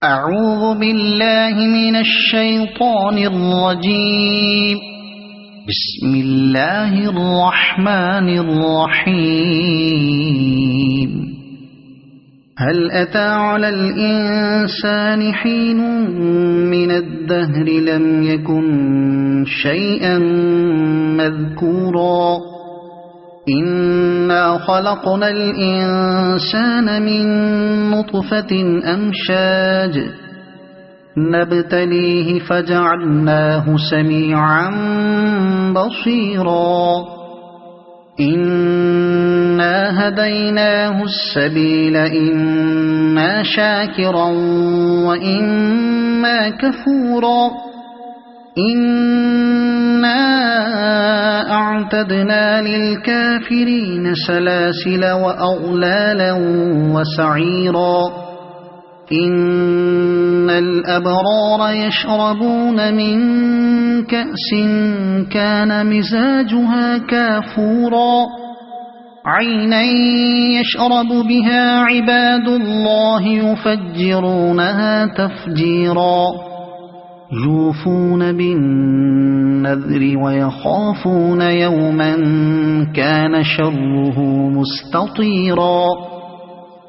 أعوذ بالله من الشيطان الرجيم. بسم الله الرحمن الرحيم. هل أتى على الإنسان حين من الدهر لم يكن شيئا مذكورا إنا خلقنا الإنسان من نطفة أمشاج نبتليه فجعلناه سميعا بصيرا إنا هديناه السبيل إما شاكرا وإما كفورا إنا أعتدنا للكافرين سلاسل وأغلالا وسعيرا إن الأبرار يشربون من كأس كان مزاجها كافورا عينا يشرب بها عباد الله يفجرونها تفجيرا يوفون بالنذر ويخافون يوما كان شره مستطيرا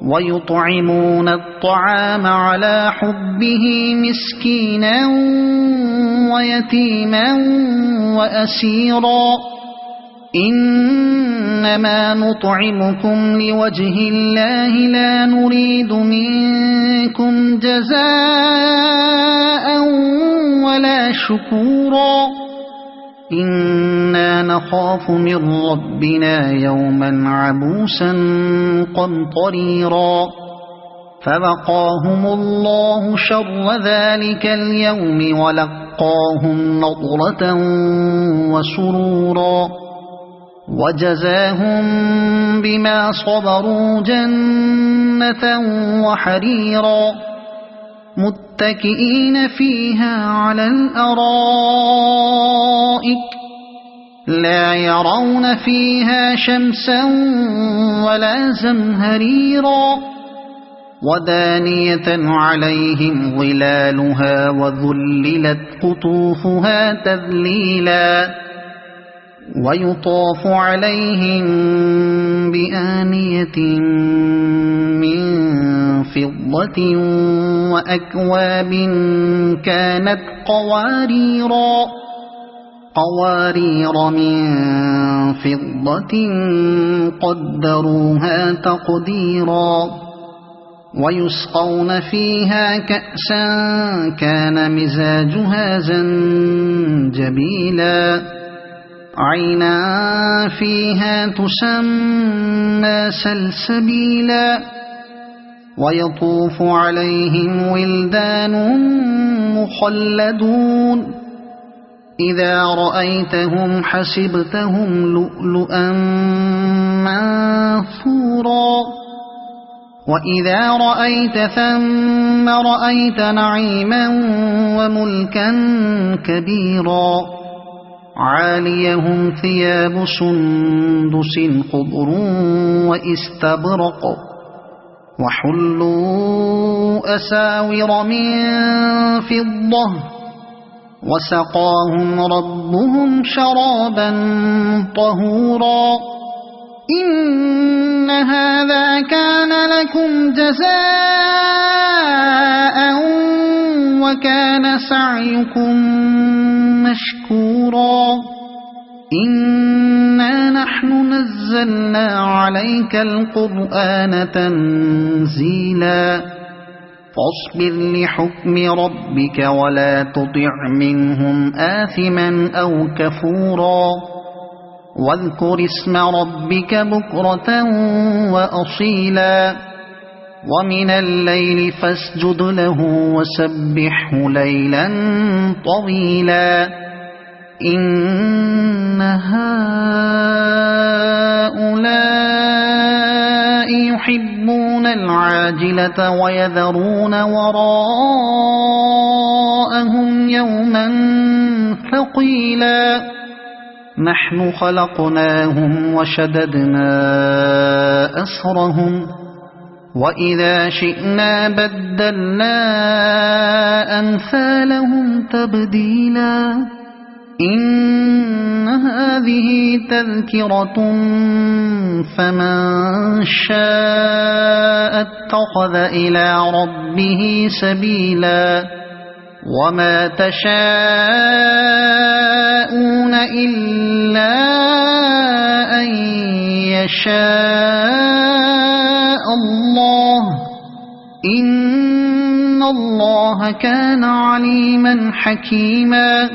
ويطعمون الطعام على حبه مسكينا ويتيما وأسيرا إنما نطعمكم لوجه الله لا نريد منكم جزاء ولا شكورا إنا نخاف من ربنا يوما عبوسا قمطريرا فوقاهم الله شر ذلك اليوم ولقاهم نضرة وسرورا وجزاهم بما صبروا جنة وحريرا متكئين فيها على الأرائك لا يرون فيها شمسا ولا زمهريرا ودانية عليهم ظلالها وذللت قطوفها تذليلا ويطاف عليهم بآنية من فضة وأكواب كانت قوارير من فضة قدروها تقديرا ويسقون فيها كأسا كان مزاجها زنجبيلا عينا فيها تسمى سلسبيلا ويطوف عليهم ولدان مخلدون إذا رأيتهم حسبتهم لؤلؤا منثورا وإذا رأيت ثم رأيت نعيما وملكا كبيرا عاليهم ثياب سندس خضر واستبرق وحلوا أساور من فضة وسقاهم ربهم شرابا طهورا إن هذا كان لكم جزاء وكان سعيكم مشكورا إنا نحن نزلنا عليك القرآن تنزيلا فاصبر لحكم ربك ولا تطع منهم آثما أو كفورا واذكر اسم ربك بكرة وأصيلا ومن الليل فاسجد له وسبحه ليلا طويلا إن هؤلاء يحبون العاجلة ويذرون وراءهم يوما ثقيلا نحن خلقناهم وشددنا أسرهم وإذا شئنا بدلنا أمثالهم تبديلا إن هذه تذكرة فمن شاء اتخذ إلى ربه سبيلا وما تشاءون إلا أن يشاء الله إن الله كان عليما حكيما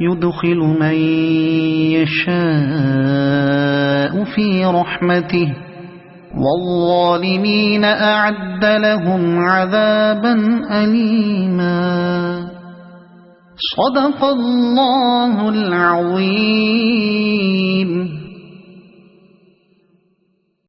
يدخل من يشاء في رحمته والظالمين أعد لهم عذابا أليما صدق الله العظيم.